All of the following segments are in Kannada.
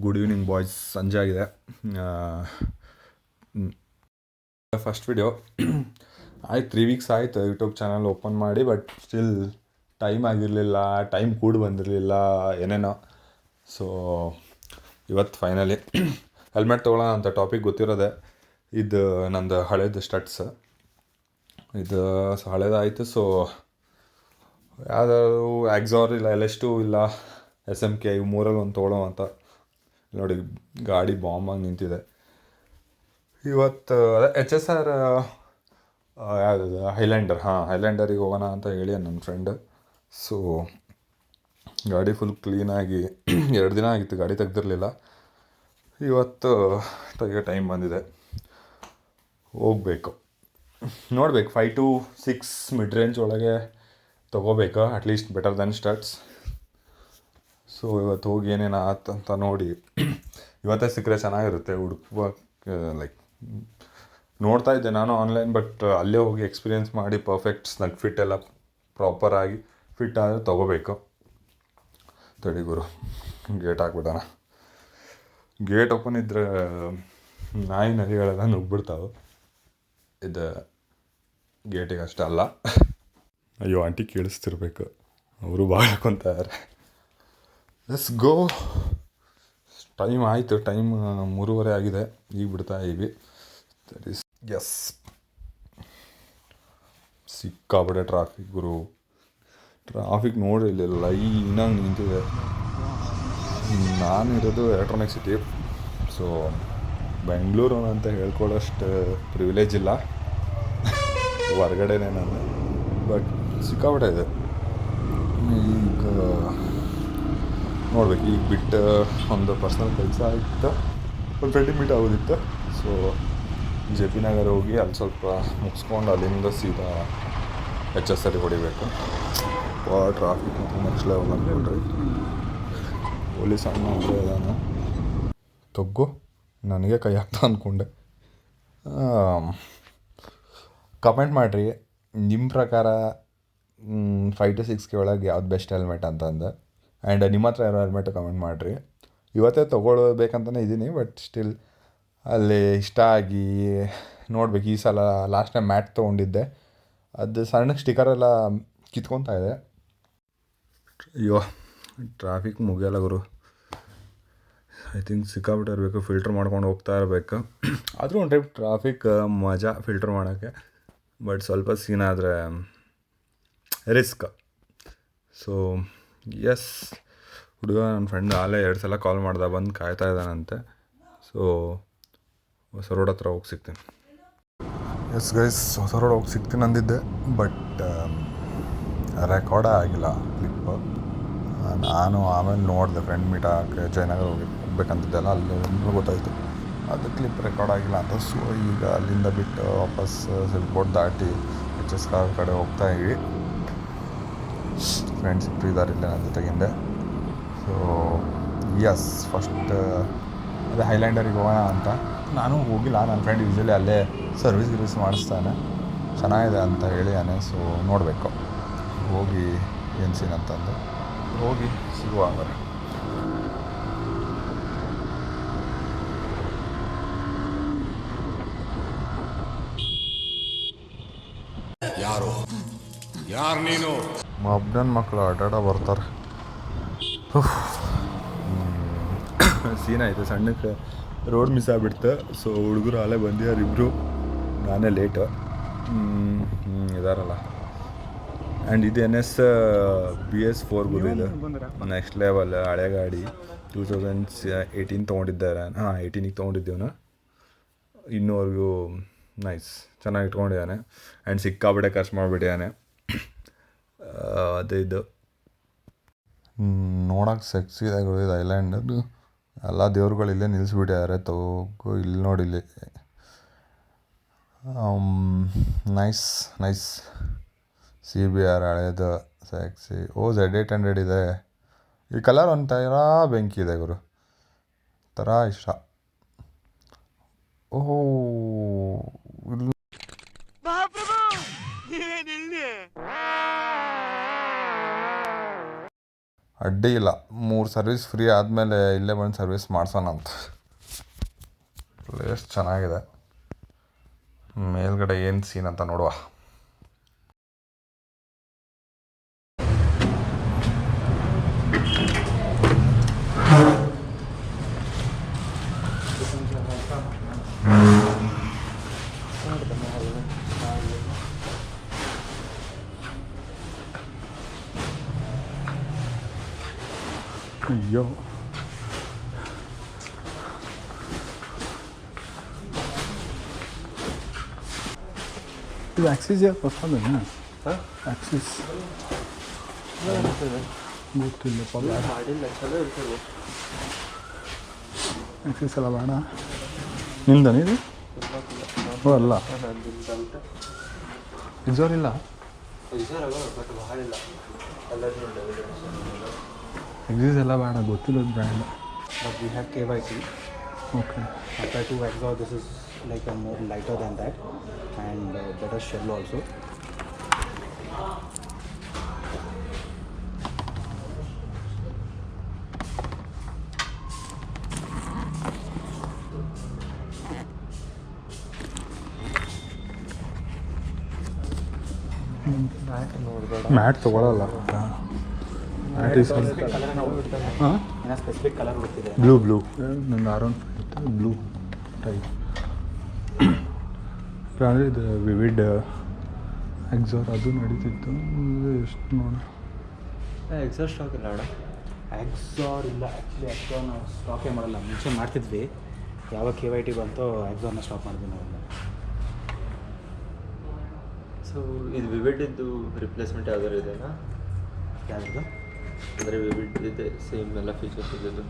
ಗುಡ್ ಈವ್ನಿಂಗ್ ಬಾಯ್ಸ್, ಸಂಜೆ ಆಗಿದೆ. ಫಸ್ಟ್ ವಿಡಿಯೋ ಆಯ್ತು, 3 ವೀಕ್ಸ್ ಆಯಿತು ಯೂಟ್ಯೂಬ್ ಚಾನಲ್ ಓಪನ್ ಮಾಡಿ. ಬಟ್ ಸ್ಟಿಲ್ ಟೈಮ್ ಆಗಿರಲಿಲ್ಲ, ಟೈಮ್ ಕೂಡ ಬಂದಿರಲಿಲ್ಲ, ಏನೇನೋ. ಸೊ ಇವತ್ತು ಫೈನಲಿ ಹೆಲ್ಮೆಟ್ ತೊಗೊಳ್ಳೋಣ ಅಂತ ಟಾಪಿಕ್ ಗೊತ್ತಿರೋದೆ. ಇದು ನಂದು ಹಳೇದು ಸ್ಟಟ್ಸ್, ಇದು ಹಳೇದಾಯಿತು. ಸೊ ಯಾವುದಾದ್ರು ಎಕ್ಸಾರ್ ಇಲ್ಲ LS2 ಇಲ್ಲ SMK, ಇವು ಮೂರಲ್ಲಿ ಒಂದು ತೊಗೊಳ್ಳೋ ಅಂತ. ನೋಡಿ ಗಾಡಿ ಬಾಂಬಾಗಿ ನಿಂತಿದೆ. ಇವತ್ತು HSR ಯಾವುದು ಹೈಲ್ಯಾಂಡರ್, ಹೈಲ್ಯಾಂಡರಿಗೆ ಹೋಗೋಣ ಅಂತ ಹೇಳಿ ನನ್ನ ಫ್ರೆಂಡ್. ಸೊ ಗಾಡಿ ಫುಲ್ ಕ್ಲೀನಾಗಿ 2 ದಿನ ಆಗಿತ್ತು ಗಾಡಿ ತೆಗ್ದಿರಲಿಲ್ಲ. ಇವತ್ತು ತೆಗಿಯೋ ಟೈಮ್ ಬಂದಿದೆ, ಹೋಗಬೇಕು. ನೋಡಬೇಕು, 5 to 6 ಮಿಡ್ ರೇಂಜ್ ಒಳಗೆ ತೊಗೋಬೇಕು, ಅಟ್ಲೀಸ್ಟ್ ಬೆಟರ್ ದೆನ್ ಸ್ಟಟ್ಸ್. ಸೊ ಇವತ್ತು ಹೋಗಿ ಏನೇನು ಆತಂತ ನೋಡಿ ಇವತ್ತೇ ಸಿಕ್ಕರೆ ಚೆನ್ನಾಗಿರುತ್ತೆ. ಲೈಕ್ ನೋಡ್ತಾ ಇದ್ದೆ ನಾನು ಆನ್ಲೈನ್, ಬಟ್ ಅಲ್ಲೇ ಹೋಗಿ ಎಕ್ಸ್ಪೀರಿಯೆನ್ಸ್ ಮಾಡಿ ಪರ್ಫೆಕ್ಟ್ ಸ್ನಗ್ ಫಿಟ್ ಎಲ್ಲ ಪ್ರಾಪರಾಗಿ ಫಿಟ್ ಆದರೆ ತೊಗೋಬೇಕು. ತಡಿ ಗುರು, ಗೇಟ್ ಹಾಕ್ಬಿಡೋಣ. ಗೇಟ್ ಓಪನ್ ಇದ್ದರೆ ನಾಯಿ ನರಿಗಳೆಲ್ಲ ನುಗ್ಬಿಡ್ತಾವೆ. ಇದು ಗೇಟಿಗೆ ಅಷ್ಟೇ ಅಲ್ಲ. ಅಯ್ಯೋ, ಆಂಟಿ ಕೇಳಿಸ್ತಿರ್ಬೇಕು, ಅವರು ಭಾಳ ಹಾಕೊಂತಾರೆ. Let's go. ಟೈಮ್ ಆಯಿತು, ಟೈಮ್ 3:30 ಆಗಿದೆ, ಈಗ ಬಿಡ್ತಾ ಇವಿ. ಎಸ್, ಸಿಕ್ಕಾಪಟ್ಟೆ ಟ್ರಾಫಿಕ್ ಗುರು. ಟ್ರಾಫಿಕ್ ನೋಡಿ ಇಲ್ಲಿ ಲೈನಾಗಿ ನಿಂತಿದೆ. ನಾನಿರೋದು ಎಲೆಕ್ಟ್ರಾನಿಕ್ ಸಿಟಿ. ಸೊ ಬೆಂಗಳೂರು ಅಂತ ಹೇಳ್ಕೊಳ್ಳೋಷ್ಟು ಪ್ರಿವಿಲೇಜ್ ಇಲ್ಲ, ಹೊರಗಡೆನೇ ನಾನು. ಬಟ್ ಸಿಕ್ಕಾಪಟ್ಟೆ ಇದೆ. ಈಗ ನೋಡ್ಬೇಕು, ಈಗ ಬಿಟ್ಟು ಒಂದು ಪರ್ಸ್ನಲ್ ಕೆಲಸ ಇತ್ತು, ಒಂದು ಫ್ರೆಂಡಿಗೆ ಮೀಟ್ ಆಗೋದಿತ್ತು. ಸೊ JP ನಗರ ಹೋಗಿ ಅಲ್ಲಿ ಸ್ವಲ್ಪ ಮುಗಿಸ್ಕೊಂಡು ಅಲ್ಲಿಂದ ಸೀದಾ HSR ಹೊಡಿಬೇಕು. ಭಾಳ ಟ್ರಾಫಿಕ್ ಮತ್ತು ನೆಕ್ಸ್ಟ್ ಲೆವೆಲ್ ಅಂದ್ಕೊಂಡ್ರಿ. ಪೊಲೀಸ್ ಅಣ್ಣ ಅಂದರೆ ಅದಾನ, ತಗ್ಗು ನನಗೆ ಕೈ ಹಾಕ್ತಾ ಅಂದ್ಕೊಂಡೆ. ಕಮೆಂಟ್ ಮಾಡಿರಿ, ನಿಮ್ಮ ಪ್ರಕಾರ 5 to 6K ಒಳಗೆ ಯಾವ್ದು ಬೆಸ್ಟ್ ಹೆಲ್ಮೆಟ್ ಅಂತಂದು. ಆ್ಯಂಡ್ ನಿಮ್ಮ ಹತ್ರ ಯಾರೋ ಹೆಲ್ಮೆಟು ಕಮೆಂಟ್ ಮಾಡಿರಿ. ಇವತ್ತೇ ತೊಗೊಳ್ಬೇಕಂತಲೇ ಇದ್ದೀನಿ, ಬಟ್ ಸ್ಟಿಲ್ ಅಲ್ಲಿ ಇಷ್ಟ ಆಗಿ ನೋಡ್ಬೇಕು. ಈ ಸಲ ಲಾಸ್ಟ್ ಟೈಮ್ ಮ್ಯಾಟ್ ತೊಗೊಂಡಿದ್ದೆ, ಅದು ಸಣ್ಣ ಸ್ಟಿಕರೆಲ್ಲ ಕಿತ್ಕೊತಾ ಇದೆ. ಅಯ್ಯೋ, ಟ್ರಾಫಿಕ್ ಮುಗಿಯಲ್ಲ ಗುರು. ಐ ಥಿಂಕ್ ಸಿಕ್ಕಾಬಿಟ್ಟು ಇರಬೇಕು, ಫಿಲ್ಟ್ರ್ ಮಾಡ್ಕೊಂಡು ಹೋಗ್ತಾ ಇರಬೇಕು. ಆದರೂ ಒಂದು ಟೈಪ್ ಟ್ರಾಫಿಕ್ ಮಜಾ ಫಿಲ್ಟ್ರ್ ಮಾಡೋಕ್ಕೆ, ಬಟ್ ಸ್ವಲ್ಪ ಸೀನ್ ಆದರೆ ರಿಸ್ಕ್. ಸೊ ಎಸ್, ಹುಡುಗ ನನ್ನ ಫ್ರೆಂಡ್ ಆಲೇ 2 ಸಲ ಕಾಲ್ ಮಾಡ್ದೆ, ಬಂದು ಕಾಯ್ತಾ ಇದ್ದಾನಂತೆ. ಸೊ ಹೊಸ ರೋಡ್ ಹತ್ರ ಹೋಗಿ ಸಿಗ್ತೀನಿ. ಎಸ್ ಗೈಸ್, ಹೊಸ ರೋಡ್ ಹೋಗಿ ಸಿಗ್ತೀನಿ ಅಂದಿದ್ದೆ, ಬಟ್ ರೆಕಾರ್ಡೇ ಆಗಿಲ್ಲ ಕ್ಲಿಪ್ಪು. ನಾನು ಆಮೇಲೆ ನೋಡಿದೆ, ಫ್ರೆಂಡ್ ಮೀಟ್ ಹಾಕಿ ಜಯನಗರ ಹೋಗ್ಬೇಕಂತಿದ್ದೆಲ್ಲ, ಅಲ್ಲಿ ಗೊತ್ತಾಯಿತು ಅದು ಕ್ಲಿಪ್ ರೆಕಾರ್ಡ್ ಆಗಿಲ್ಲ ಅಂತ. ಸೊ ಈಗ ಅಲ್ಲಿಂದ ಬಿಟ್ಟು ವಾಪಸ್ ಸಿಲ್ಕೋಟ್ ದಾಟಿ HSR ಕಡೆ ಹೋಗ್ತಾ ಇವಿ. ಫ್ರೆಂಡ್ಸ್ ಇದ್ದಾರೆ ಇಲ್ಲೇ ನನ್ನ ಜೊತೆಗಿಂದೆ. ಸೊ ಎಸ್, ಫಸ್ಟ್ ಅದೇ ಹೈಲ್ಯಾಂಡರಿಗೆ ಹೋಗೋಣ ಅಂತ. ನಾನು ಹೋಗಿಲ್ಲ, ನನ್ನ ಫ್ರೆಂಡ್ ಯೂಶ್ವಲಿ ಅಲ್ಲೇ ಸರ್ವಿಸ್ ಮಾಡಿಸ್ತಾನೆ, ಚೆನ್ನಾಗಿದೆ ಅಂತ ಹೇಳಿಯಾನೆ. ಸೊ ನೋಡಬೇಕು, ಹೋಗಿ ಏನು ಸೀನ್ ಅಂತಂದು ಹೋಗಿ ಸಿಗುವ ಹಂಗಾರೆ. ಯಾರು ನೀನು? ಮಬ್ಬನ ಮಕ್ಕಳು ಅಡ್ಡಾಡ ಬರ್ತಾರೆ. ಸೀನ್ ಆಯಿತು, ಸಣ್ಣಕ್ಕೆ ರೋಡ್ ಮಿಸ್ ಆಗಿಬಿಡ್ತು. ಸೊ ಹುಡುಗರು ಅಲ್ಲೇ ಬಂದಿದ್ದಾರೆ ಇಬ್ಬರು, ನಾನೇ ಲೇಟು. ಇದಾರಲ್ಲ. ಆ್ಯಂಡ್ ಇದು NS BS4 ಇದು ನೆಕ್ಸ್ಟ್ ಲೆವೆಲ್ ಹಳೆ ಗಾಡಿ. 2018 ತೊಗೊಂಡಿದ್ದಾರೆ. 18ಗೆ ತೊಗೊಂಡಿದ್ದೇವನು. ಇನ್ನೂವರೆಗೂ ನೈಸ್, ಚೆನ್ನಾಗಿ ಇಟ್ಕೊಂಡಿದ್ದಾನೆ. ಆ್ಯಂಡ್ ಸಿಕ್ಕಾಬಿಟ್ಟೆ ಖರ್ಚು ಮಾಡಿಬಿಟ್ಟಿದ್ದಾನೆ. ಅದೇ ಇದು ನೋಡೋಕೆ ಸೆಕ್ಸಿ ಇದಾಗಿ ಇದು ಐಲ್ಯಾಂಡ್. ಎಲ್ಲ ದೇವ್ರುಗಳು ಇಲ್ಲೇ ನಿಲ್ಲಿಸ್ಬಿಟ್ಟಿದ್ದಾರೆ. ತಗೋ ಇಲ್ಲಿ ನೋಡಿ, ಇಲ್ಲಿ ನೈಸ್ ನೈಸ್. CBR ಹಳೇದು ಸೆಕ್ಸಿ. Z800 ಇದೆ. ಈ ಕಲರ್ ಒಂಥರ ಬೆಂಕಿ ಇದೆ ಗುರು, ಥರ ಇಷ್ಟ. ಓಹೋ, ಅಡ್ಡಿ ಇಲ್ಲ, 3 ಸರ್ವಿಸ್ ಫ್ರೀ ಆದಮೇಲೆ ಇಲ್ಲೇ ಬಂದು ಸರ್ವಿಸ್ ಮಾಡ್ಸೋಣ ಅಂತ. ಪ್ಲೇಸ್ ಚೆನ್ನಾಗಿದೆ. ಮೇಲ್ಗಡೆ ಏನು ಸೀನ್ ಅಂತ ನೋಡುವ. ಅಯ್ಯೋ, ಇದು ಆಕ್ಸಿಸ್ ಯಾಕೆ ಹೊಸದೇನಾ? ಆಕ್ಸಿಸ್ ಗೊತ್ತಿಲ್ಲಪ್ಪ. ಆಕ್ಸಿಸ್ ಎಲ್ಲ ಬೇಡ. ನಿಂದನಿದು? ಓ ಅಲ್ಲ, ಎಕ್ಸಾರ್ ಇಲ್ಲ. ಎಕ್ಸಿಸ್ ಎಲ್ಲ ಬೇಡ, ಗೊತ್ತಿರೋದು brand. But we have KYT. Okay. Compared to Exor, this is like a more lighter than that and better shell also. Mat ತೊಗೊಳಲ್ಲ. ಮ್ಯಾಟ್ ಈಸ್ ಹಾಂ, ಸ್ಪೆಸಿಫಿಕ್ ಕಲರ್ ಗೊತ್ತಿದೆ. ಬ್ಲೂ ನಂದು ಆರೋನ್ ಬ್ಲೂ ಟೈಪ್. ಅಂದರೆ ಇದು ವಿವಿಡ್ ಎಕ್ಸಾರ್ ಅದು ನಡೀತಿತ್ತು. ಎಷ್ಟು ನೋಡ ಎಕ್ಸಾರ್ ಸ್ಟಾಕ್ ಇಲ್ಲ ಅಣ್ಣ. ಎಕ್ಸಾರ್ ಇಲ್ಲ, ಆ್ಯಕ್ಚುಲಿ ಎಕ್ಸಾರ್ ನಾವು ಸ್ಟಾಕೇ ಮಾಡಲ್ಲ. ಮುಂಚೆ ಮಾಡ್ತಿದ್ವಿ, ಯಾವಾಗ KYT ಬಂತೋ ಎಕ್ಸಾರ್ನ ಸ್ಟಾಪ್ ಮಾಡಿದ್ವಿ ನಾವು. ಸೊ ಇದು ವಿವಿಡಿದ್ದು ರಿಪ್ಲೇಸ್ಮೆಂಟ್ ಯಾವ್ದಾರು ಇದೆನಾ? ಯಾವುದು ಅಂದರೆ ವಿವಿಡ್ ಇದೆ, ಸೇಮ್ ಎಲ್ಲ ಫೀಚರ್ಸ್ ಇದ್ದು.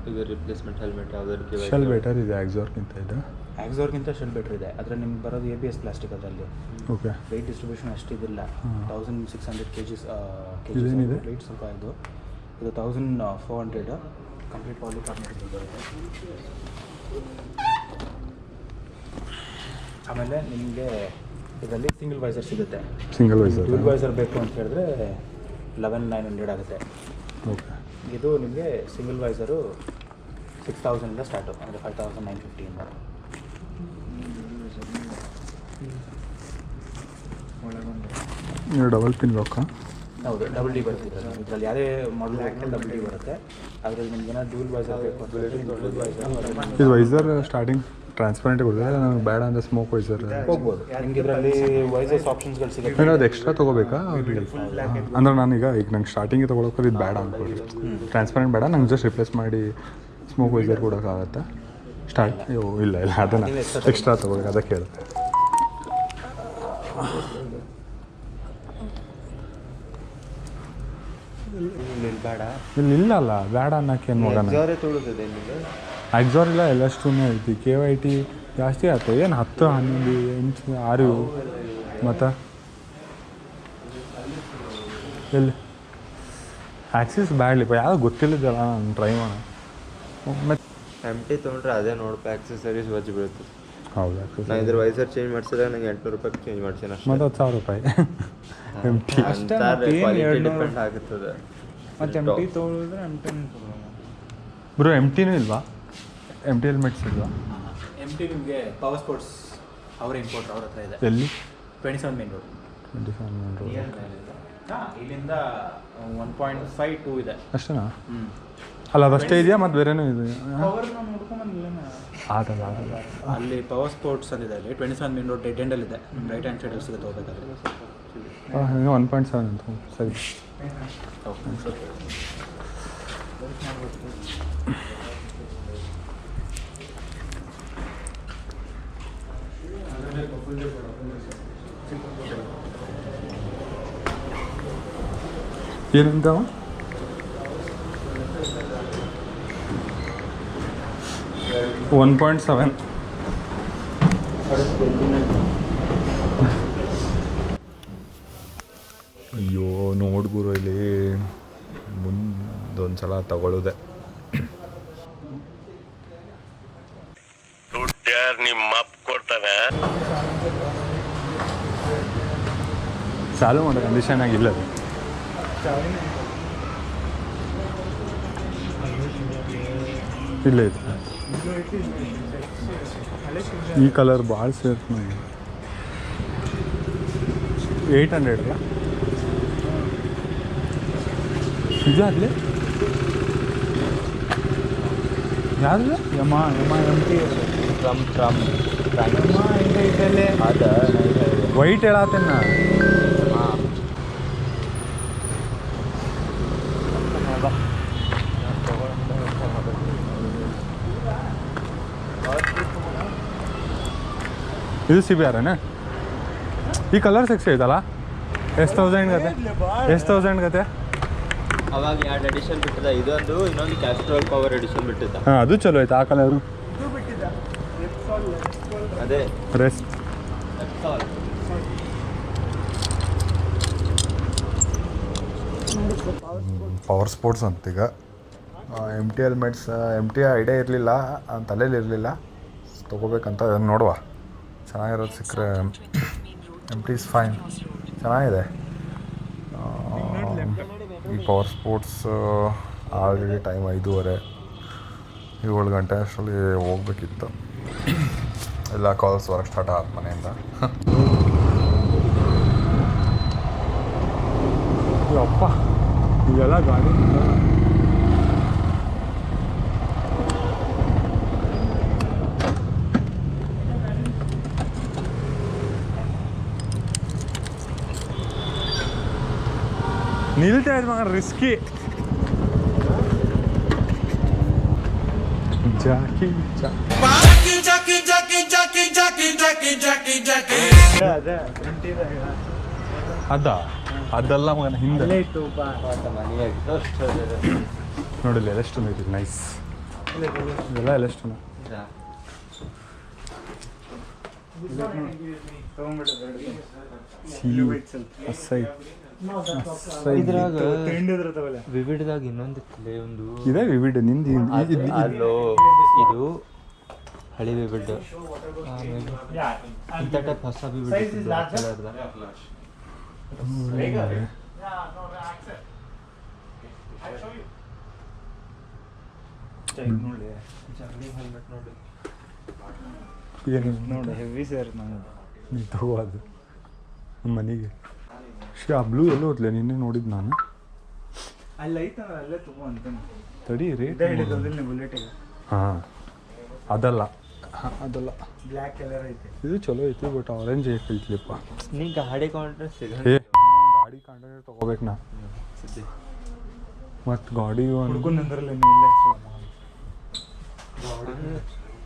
ಈಗ ರಿಪ್ಲೇಸ್ಮೆಂಟ್ ಹೆಲ್ಮೆಟ್ ಯಾವ್ದಾರು ಶೆಲ್ ಬೆಟರ್ ಇದೆ ಎಕ್ಸಾರ್ಗಿಂತ. ಇದೆ ಎಕ್ಸಾರ್ಗಿಂತ ಶೆಲ್ ಬೆಟರ್ ಇದೆ. ಆದರೆ ನಿಮ್ಗೆ ಬರೋದು ABS ಪ್ಲಾಸ್ಟಿಕ್ ಅದರಲ್ಲಿ. ಓಕೆ. ವೆಯ್ಟ್ ಡಿಸ್ಟ್ರಿಬ್ಯೂಷನ್ ಅಷ್ಟಿದಿಲ್ಲ. 1600 kg ಇದೇನಿದೆ ವೆಯ್ಟ್ ಸ್ವಲ್ಪ ಇದು 1400 ಕಂಪ್ಲೀಟ್ ಪಾಲಿಕಾರ್ಬನೇಟ್ ಬರುತ್ತೆ. ಆಮೇಲೆ ನಿಮಗೆ ಇದರಲ್ಲಿ ಸಿಂಗಲ್ ವೈಸರ್ ಸಿಗುತ್ತೆ. Single visor. ಡ್ಯೂಲ್ ವೈಸರ್ ಬೇಕು ಅಂತ ಹೇಳಿದ್ರೆ 11900 ಆಗುತ್ತೆ. ಓಕೆ. ಇದು ನಿಮಗೆ ಸಿಂಗಲ್ ವೈಸರು 6000 ಸ್ಟಾರ್ಟು, ಅಂದರೆ 5950 ನೀವು ಡಬಲ್ ಪಿನ್ ಲಾಕಾ? ಹೌದು, ಡಬಲ್ ಡಿ ಬರುತ್ತೆ ಇದರಲ್ಲಿ. ಯಾವುದೇ ಮಾಡಲ್ ಡಬಲ್ ಡಿ ಬರುತ್ತೆ. ಅದರಲ್ಲಿ ನಿಮ್ಗೆ ಡ್ಯೂಲ್ ವೈಸರ್ ಬೇಕು ಅಂತ ಇದು ವೈಸರ್ ಸ್ಟಾರ್ಟಿಂಗ್ ಟ್ರಾನ್ಸ್ಪರೆಂಟ್ ಕೊಡ್ತಾರೆ. ನನಗೆ ಬೇಡ ಅಂದರೆ ಸ್ಮೋಕ್ ವೈಸರ್ ಹೋಗ್ಬೋದು. ನಿಮ್ಗೆ ಇದರಲ್ಲಿ ವೈಸಸ್ ಆಪ್ಷನ್ಸ್ಗಳು ಸಿಗುತ್ತೆ. ಅದು ಎಕ್ಸ್ಟ್ರಾ ತೊಗೋಬೇಕಾ? ಅಂದ್ರೆ ನಾನೀಗ ನಂಗೆ ಸ್ಟಾರ್ಟಿಂಗಿಗೆ ತೊಗೊಳಕ್ಕೆ ಇದು ಬೇಡ ಅಂದ್ಕೊಳ್ಳಿ, ಟ್ರಾನ್ಸ್ಪರೆಂಟ್ ಬೇಡ, ನಂಗೆ ಜಸ್ಟ್ ರಿಪ್ಲೇಸ್ ಮಾಡಿ ಸ್ಮೋಕ್ ವೈಸರ್ ಕೊಡೋಕ್ಕಾಗತ್ತಾ? ಸ್ಟಾರ್ಟ್ ಇಲ್ಲ ಅದನ್ನು ಎಕ್ಸ್ಟ್ರಾ ತೊಗೋಬೇಕು, ಅದಕ್ಕೆ ಕೇಳುತ್ತೆ. ಬೇಡ ಇಲ್ಲ ಅಲ್ಲ, ಬೇಡ ಅನ್ನೋಕ್ಕೆ ಏನು ಮಾಡೋಣ. ತೊಗೊಳ್ತದೆ ನಿಮಗೆ ಎಕ್ಸಾರ್ ಇಲ್ಲ, ಎಲ್ಲಷ್ಟು ಐತಿ. KYT ಜಾಸ್ತಿ ಆಯ್ತು. ಏನು 10, 11, 8, 6 ಮತ್ತು ಎಲ್ಲಿ ಆಕ್ಸಿಸ್ ಬ್ಯಾಡ್ಲಿಪ್ಪ, ಯಾವುದು ಗೊತ್ತಿಲ್ಲದಲ್ಲ, ನಾನು ಟ್ರೈ ಮಾಡೋಣ. ಮತ್ತು MT ತೊಗೊಂಡ್ರೆ ಅದೇ ನೋಡಪ್ಪ, ಆಕ್ಸೆಸರೀಸ್ ವಜ್ಜು ಬೀಳ್ತದೆ. ಹೌದು, ಆಕ್ಸಿಸ್ ನಾನು ಇದ್ರ ವೈಸರ್ ಚೇಂಜ್ ಮಾಡಿಸಿದಾಗ ನಂಗೆ 800 ರೂಪಾಯಿಗೆ ಚೇಂಜ್ ಮಾಡ್ತೀನಿ ಅಷ್ಟೇ. ಮತ್ತು 1000 ರೂಪಾಯಿ ಕ್ವಾಲಿಟಿ ಡಿಪೆಂಡ್ ಆಗುತ್ತದೆ. ಮತ್ತು MT ತೊಗೊಳಿದ್ರೆ MT ಬ್ರೋ. MTನೂ ಇಲ್ವಾ? MT ಹೆಲ್ಮೆಟ್ಸ್ ಇಲ್ವಾ? MT ನಿಮಗೆ ಪವರ್ ಸ್ಪೋರ್ಟ್ಸ್ ಅವರ ಇಂಪೋರ್ಟರ್ ಅವ್ರ ಹತ್ರ ಇದೆ. ಎಲ್ಲಿ? 27 ಮೇನ್ ರೋಡ್. 27 main road. ಇಲ್ಲಿಂದ 1.5 2 ಇದೆ ಅಷ್ಟೇನಾ? ಅಲ್ಲ, ಅದಷ್ಟೇ ಇದೆಯಾ ಮತ್ತು ಬೇರೆನೂ ಇದೆ? ಆಗಲ್ಲ. ಅಲ್ಲಿ ಪವರ್ ಸ್ಪೋರ್ಟ್ಸ್ ಅಂದಿದೆ. ಅಲ್ಲಿ 27 ಮೇನ್ ರೋಡ್ ಡೆಡ್ ಎಂಡಲ್ಲಿ ಇದೆ. ರೈಟ್ ಹ್ಯಾಂಡ್ ಸೈಡಲ್ಲಿ ಸಿಗುತ್ತೆ ಹೋಗ್ಬೇಕಾದ್ರೆ. 1.7 ಅಂತ. ಸರಿ. ಏನಂತವ? $1.7. ಅಯ್ಯೋ ನೋಡ್ಗುರು, ಇಲ್ಲಿ ಮುಂದೊಂದು ಸಲ ತಗೊಳ್ಳೋದೆ. ನಿಮ್ಮ ಅಪ್ಪ ಕೊಡ್ತಾನೆ. ಚಾಲು ಮಾಡೋ ಕಂಡೀಷನ್ ಆಗಿಲ್ಲ ಅದು. ಇಲ್ಲೇ ಇದೆ. ಈ ಕಲರ್ ಭಾಳ ಸೇರ್ತು ನನಗೆ. 800 ಅಲ್ಲ ಇದು ಆಗಲಿ ಯಾರು ಯಮ ಎಮ್ ಟಿ ಟ್ರಮ್ ಇದಲ್ಲೇ ಅದ ವೈಟ್ ಹೇಳತ್ತೇನ ಇದು ಸಿ ಬಿ ಆರನ ಈ ಕಲರ್ ಸೆಕ್ಸಿ ಐತಲ್ಲ ಎಷ್ಟು 1000 ಗತೆ ಎಷ್ಟು 1000 ಗತೆ ಅವಾಗ 2 ಎಡಿಷನ್ ಬಿಟ್ಟಿದ ಇದೊಂದು ಇನ್ನೊಂದು ಕ್ಯಾಸ್ಟ್ರೋಲ್ ಪವರ್ ಎಡಿಷನ್ ಬಿಟ್ಟಿದ್ದ ಹಾಂ ಅದು ಚಲೋ ಐತೆ ಆ ಕಲರು ಅದೇ ರೆಸ್ಟ್ ಪವರ್ ಸ್ಪೋರ್ಟ್ಸ್ ಅಂತೀಗ M T helmets M T idea ಇರಲಿಲ್ಲ ತಲೆಯಲ್ಲಿ ಇರಲಿಲ್ಲ ತೊಗೋಬೇಕಂತ ನೋಡುವ ಚೆನ್ನಾಗಿರೋದು ಸಿಕ್ಕರೆ ಎಮ್ ಟಿ ಇಸ್ ಫೈನ್ ಚೆನ್ನಾಗಿದೆ. ಈ ಪವರ್ ಸ್ಪೋರ್ಟ್ಸ್ ಆಲ್ರೆಡಿ ಟೈಮ್ 5:30 7 ಗಂಟೆ ಅಷ್ಟರಲ್ಲಿ ಹೋಗ್ಬೇಕಿತ್ತು. ಎಲ್ಲ ಕಾಲ್ಸ್ ವರ್ಕ್ ಸ್ಟಾರ್ಟ್ ಆದ ಮನೆಯಿಂದ. ಅಪ್ಪ ಇವೆಲ್ಲ ಗಾಡಿ ನಿಲ್ತಾ ಇದ್ ಮಗ ರಿಸ್ಕಿ. ಜಾಕಿ ಅದಲ್ಲ ಮಗನ ಹಿಂದೆ ನೋಡಿಲ್ಲ ಎಷ್ಟು ಐತಿ ನೈಸ್ ಇದೆಲ್ಲ ಎಷ್ಟು ಇದ್ರಾಗ ವಿವಿಡ್ದಾಗ ಇನ್ನೊಂದು ಒಂದು ಇದೆ ವಿವಿಡ್ ನಿಂದು ಅಲ್ಲೋ ಇದು ಹಳಿ ವಿವಿಡ್ ಇಂಥ ಟೈಪ್ ಹೊಸ ವಿವಿಡ್ ಬ್ಲ್ಯಾಕ್ ಕಲರ್ದ ಏನು ನೋಡಿ ಹೆವಿ ಸರ್ ನಾನು ತಗೋ ಅದು ನಮ್ಮ ಮನೆಗೆ ಆ ಬ್ಲೂ ಎಲ್ಲೋ ಹೋದ್ಲೆ ನಿನ್ನೆ ನೋಡಿದ್ದು ನಾನು. ಅಲ್ಲಿ ಐತಲ್ಲ ಅಲ್ಲೇ ತಗೋ ಅಂತಾನೆ ತಡಿ ರೇಟ್ ಹೇಳಿದ್ದಿಲ್ಲ ಬುಲೆಟಿಗೆ. ಹಾಂ ಅದಲ್ಲ ಅದಲ್ಲ ಬ್ಲ್ಯಾಕ್ ಕಲರ್ ಐತೆ ಇದು ಚಲೋ ಐತಿ ಬಟ್ ಆರೆಂಜ್ ಐತ್ಲಿಪ್ಪ. ನೀ ಗಾಡಿ ಕೌಂಟ್ರೆ ಸಿಗ ಗಾಡಿ ಕಾಂಟ್ರಾಕ್ಟರ್ ತೊಗೋಬೇಕು ನಾ ಮತ್ತು ಗಾಡಿ ಹುಡ್ಕೊಂಡ್ರಲ್ಲ ನೀ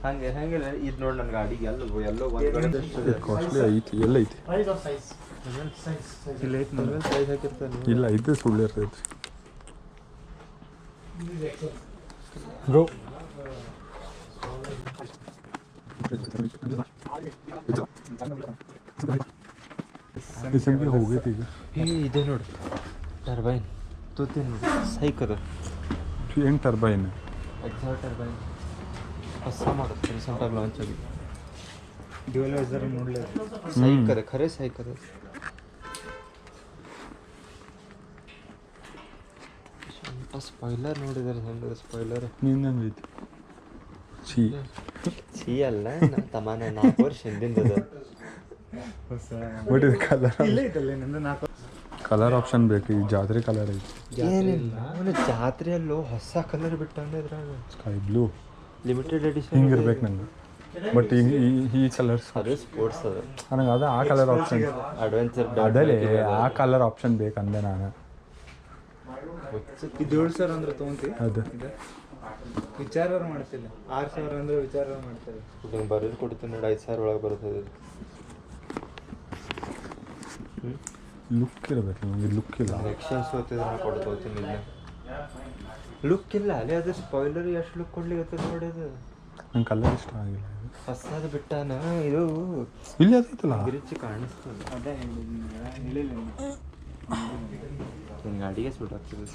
ಹಂಗೆ ಹಂಗಿಲ್ಲ ಇದು ನೋಡಿ ನನ್ನ ಗಾಡಿಗೆ ಎಲ್ಲೋ ಕಾಸ್ಟ್ಲಿ ಐತಿ ಎಲ್ಲ ಐತಿ ಇಲ್ಲ ಐತೆ ನೋಡಿ ಸೈಜ್ ಹಾಕಿರ್ತಾನೆ ಇಲ್ಲ ಇದು ಸುಳ್ಳು ಇರ್ತೈತಿ. ಗೋ ಹೋಗೈತಿ ಈಗ ಇದೆ ನೋಡಿ ಟರ್ಬೈನ್ ತೂತೀನಿ ನೋಡಿ ಸೈಕ್ ಅದ ಏನು ಟರ್ಬೈನ್ ಎಕ್ಸಾಟ್ ಟರ್ಬೈನ್ ಹೊಸ ಮಾಡೋದು ರೀಸೆಂಟಾಗಿ ಲಾಂಚ್ ಆಗಿದೆ. ಡ್ಯೂಯಲ್ ವೈಸರ್ ನೋಡ್ಲಿ ಸೈಕ್ ಅದ ಖರೆ ಸೈಕ್ ಅದ. ಸ್ಪಾಯ್ಲರ್ ನೋಡಿದಾರೆ ಹೆಂಗದ ಸ್ಪಾಯ್ಲರ್ ನಿಂದಂಗೆ ಐತಿ ಛೀ ಅಲ್ಲ ತಮಾನ 4 ವರ್ಷ ಹಿಂದಿಂದ ಬಟ್ ಇದು ಕಲರ್ ಇಲ್ಲ ಐತಲ್ಲ ನಿಂದು 4 ಕಲರ್ ಆಪ್ಷನ್ ಬೇಕು. ಈ ಜಾತ್ರೆ ಕಲರ್ ಐತಿ ಏನಿಲ್ಲ ಅವನು ಜಾತ್ರೆಯಲ್ಲೂ ಹೊಸ ಕಲರ್ ಬಿಟ್ಟಂದ್ರೆ ಇದ್ರಾಗ ಸ್ಕೈ ಬ್ಲೂ ಲಿಮಿಟೆಡ್ ಎಡಿಷನ್ ಹಿಂಗಿರ್ಬೇಕು ನಂಗೆ. ಬಟ್ ಈ ಕಲರ್ಸ್ ಅದು ಸ್ಪೋರ್ಟ್ಸ್ ಅದ ನನಗೆ ಅದ ಆ ಕಲರ್ ಆಪ್ಷನ್ ಅಡ್ವೆಂಚರ್ ಅದಲ್ಲೇ ಆ ಕಲರ್ ಆಪ್ಷನ್ ಬೇಕಂದೆ ನಾನು. ಇದು 7,000 ಅಂದ್ರೆ ತೊಗೊಂತಿ ಅದು ವಿಚಾರ ಮಾಡ್ತಿಲ್ಲ 6,000 ಅಂದ್ರೆ ವಿಚಾರ ಮಾಡ್ತಾರೆ. ನಿಮ್ಗೆ ಬರೋದು ಕೊಡ್ತೀನಿ ನೋಡಿ 5,000 ಒಳಗೆ ಬರ್ತದೆ. ಲುಕ್ ಇರಬೇಕು ನಮಗೆ. ಲುಕ್ ಇಲ್ಲ ಎಕ್ಸ್ಚೇಂಜ್ ಹೋಗ್ತಿದ್ರೆ ನಾನು ಕೊಡ್ಕೋತೀನಿ ಇಲ್ಲ ಲುಕ್ ಇಲ್ಲ ಅಲ್ಲೇ ಅದು ಸ್ಪಾಯ್ಲರ್ ಎಷ್ಟು ಲುಕ್ ಕೊಡ್ಲಿಕ್ಕೆ ನೋಡಿ ಅದು ನಂಗೆ ಕಲರ್ ಇಷ್ಟ ಆಗಿಲ್ಲ. ಹೊಸದು ಬಿಟ್ಟಾನ ಇದು ಇಲ್ಲಿ ಅದೈತಲ್ಲ ಗಿರಿಚಿ ಕಾಣಿಸ್ತದೆ. ಅದೇ ಹೇಳಿಲ್ಲ ನಿನ್ನ ಗಾಡಿಗೆ ಸೂಟ್ ಆಗ್ತದೆ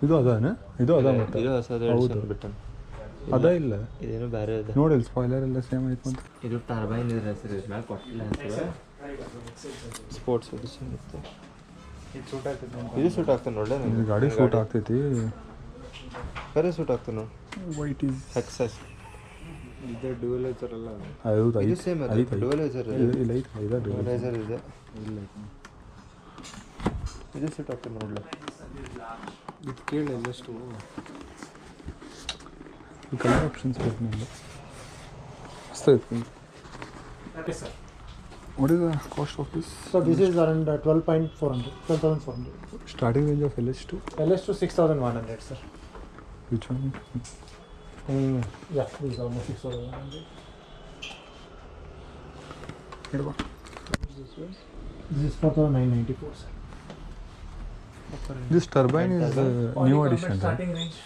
ಇದು ಅದಾನ ಇದು ಅದ ಮತ್ತೆ ಇದು ಹೊಸದು ಎಡಿಷನ್ ಬಿಟ್ಟಾನ ಅದ ಇಲ್ಲ ಇದೇನು ಬೇರೆ ಅದ ನೋಡಿ ಸ್ಪಾಯ್ಲರ್ ಎಲ್ಲ ಸೇಮ್ ಐತೆ ಅಂತ. ಇದು ಟರ್ಬೈನ್ ಇದ್ರ ಹೆಸರು ಇದ್ರ ಮೇಲೆ ಕೊಟ್ಟಿಲ್ಲ ಹೆಸರು ಸ್ಪೋರ್ಟ್ಸ್ ಎಡಿಷನ್ ಇತ್ತು. ಇದು ಸೂಟ್ ಆಗ್ತದೆ ಇದು ಸೂಟ್ ಆಗ್ತದೆ ನೋಡ ಗಾಡಿ ಶೂಟ್ ಆಗ್ತೈತಿ ಬೇರೆ ಸೂಟ್ ಆಗ್ತದೆ ನೋಡಿ. ವೈಟ್ ಈಸ್ ಎಕ್ಸಸ್ ಇದು ಡ್ಯೂಯಲೈಸರ್ ಅಲ್ಲ ಹೌದು ಇದು ಸೇಮ್ ಅಲ್ಲ, ಡುವಲೈಸರ್ ಇದೆ. ಇಲ್ಲ ಐತೆ ಡುವಲೈಸರ್ ಇದೆ. ಇಲ್ಲ ಇದು ಸೂಟ್ ಆಗ್ತದೆ ನೋಡ್ಲಿ. ಇದು ಕೇಳಿ ಎಲ್ಲಷ್ಟು ಕಲರ್ ಆಪ್ಷನ್ಸ್ ಇರುತ್ತೆ okay sir. What is the cost of this? So this is around 12,400. Starting range of LS2? LS to 6,100, sir. Which one? Yeah, this is almost 6,100. This is 4,994, sir. This turbine is new addition, right? Starting range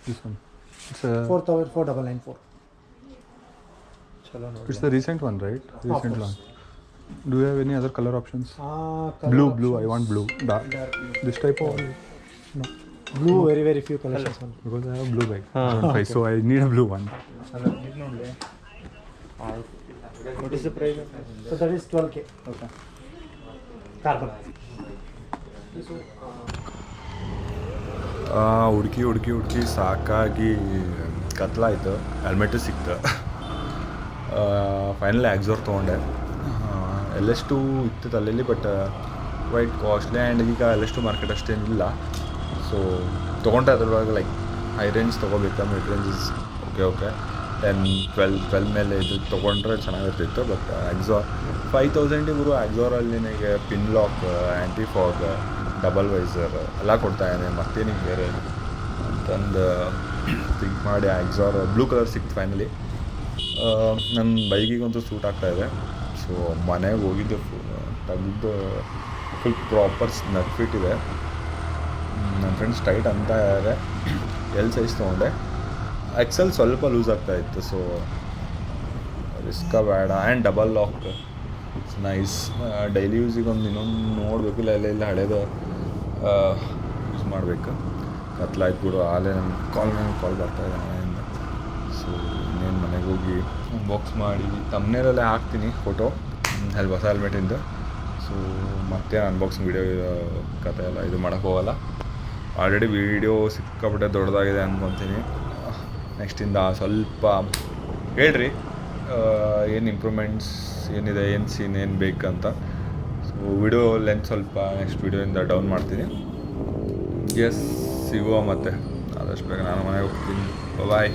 This one. It's 4,994. ಚಲೋ ನೋಡಿ. it's the recent one, right? Recent course. launch. Do you have any other color options? Color Blue. I want blue. Dark. This type of Blue, very few collections. One. because I have blue bag. So I need a blue one. ಇದು ನೋಡಲಿ. What is the price? So that is 12K. Okay. Carbon. ಹುಡುಕಿ ಸಾಕಾಗಿ ಕತ್ಲಾಯ್ತು. ಹೆಲ್ಮೆಟು ಸಿಕ್ತು. ಫೈನಲಿ ಎಕ್ಸೋರ್ ತೊಗೊಂಡೆ. LS2 ಇತ್ತು ತಲೆಯಲ್ಲಿ, ಬಟ್ ವೈಟ್ ಕಾಸ್ಟ್ಲಿ ಆ್ಯಂಡ್ ಈಗ LS2 ಮಾರ್ಕೆಟ್ ಅಷ್ಟೇನಿಲ್ಲ. ಸೊ ತೊಗೊಂಡೆ ಅದ್ರೊಳಗೆ ಲೈಕ್ ಹೈ ರೇಂಜ್ ತೊಗೋಬೇಕಾ, ಮಿಡ್ ರೇಂಜ್ ಇಸ್ ಓಕೆ 10-12 ಮೇಲೆ ಇದು ತೊಗೊಂಡ್ರೆ ಚೆನ್ನಾಗಿರ್ತಿತ್ತು. ಬಟ್ ಎಕ್ಸಾರ್ 5,000 ಗುರು. ಎಕ್ಸಾರಲ್ಲಿ ನಿನಗೆ ಪಿನ್ ಲಾಕ್, ಆ್ಯಂಟಿ ಫಾಗ್, ಡಬಲ್ ವೈಸರ್ ಎಲ್ಲ ಕೊಡ್ತಾಯಿದ್ದಾನೆ. ಮತ್ತೇನಿಗೆ ಬೇರೆ ಅಂತಂದು ಥಿಂಕ್ ಮಾಡಿ ಎಕ್ಸಾರ್ ಬ್ಲೂ ಕಲರ್ ಸಿಕ್ತು ಫೈನಲಿ. ನನ್ನ ಬೈಕಿಗಂತೂ ಸೂಟ್ ಆಗ್ತಾಯಿದೆ. ಸೊ ಮನೆಗೆ ಹೋಗಿದ್ದು ತೆಗೆದು ಫುಲ್ ಪ್ರಾಪರ್ ನಟ್ ಫಿಟ್ ಇದೆ. ನನ್ನ ಫ್ರೆಂಡ್ಸ್ ಟೈಟ್ ಅಂತ ಇದ್ದಾರೆ. ಎಲ್ ಸೈಜ್ ತೊಗೊಂಡೆ. ಎಕ್ಸೆಲ್ ಸ್ವಲ್ಪ ಲೂಸ್ ಆಗ್ತಾಯಿತ್ತು. ಸೊ ರಿಸ್ಕ ಬೇಡ. And double lock it's nice. Daily ಯೂಸಿಗೆ ಒಂದು ಇನ್ನೊಂದು ನೋಡಬೇಕು. ಇಲ್ಲ ಹಳೇದು ಯೂಸ್ ಮಾಡಬೇಕು. ಕತ್ಲಾಯ್ತು ಬಿಡು. ಆಲೇ ನನ್ನ ಕಾಲ್ ಬರ್ತಾಯಿದೆ ಮನೆಯಿಂದ. ಸೊ ಇನ್ನೇನು ಮನೆಗೆ ಹೋಗಿ ಬಾಕ್ಸ್ ಮಾಡಿ ತಮ್ಮನೇರಲ್ಲೇ ಹಾಕ್ತೀನಿ ಫೋಟೋ ಹೊಸ ಹೆಲ್ಮೆಟಿಂದ. ಸೊ ಮತ್ತೆ ಅನ್ಬಾಕ್ಸಿಂಗ್ ವೀಡಿಯೋ ಕತೆ ಎಲ್ಲ ಇದು ಮಾಡೋಕ್ಕೆ ಹೋಗಲ್ಲ. ಆಲ್ರೆಡಿ ವೀಡಿಯೋ ಸಿಕ್ಕಾಪಟ್ಟೆ ದೊಡ್ಡದಾಗಿದೆ ಅಂದ್ಕೊತೀನಿ. ನೆಕ್ಸ್ಟಿಂದ ಸ್ವಲ್ಪ ಹೇಳ್ರಿ ಏನು ಇಂಪ್ರೂವ್ಮೆಂಟ್ಸ್ ಏನಿದೆ, ಏನು ಸೀನ್ ಏನು ಬೇಕಂತ. ಸೊ ವಿಡಿಯೋ ಲೆಂತ್ ಸ್ವಲ್ಪ ನೆಕ್ಸ್ಟ್ ವೀಡಿಯೋಯಿಂದ ಡೌನ್ ಮಾಡ್ತೀನಿ. ಸಿಗುವ ಮತ್ತೆ ಆದಷ್ಟು ಬೇಗ ನಾನು ಮನೆಗೆ ಹೋಗ್ತೀನಿ. ಬಾಯ್.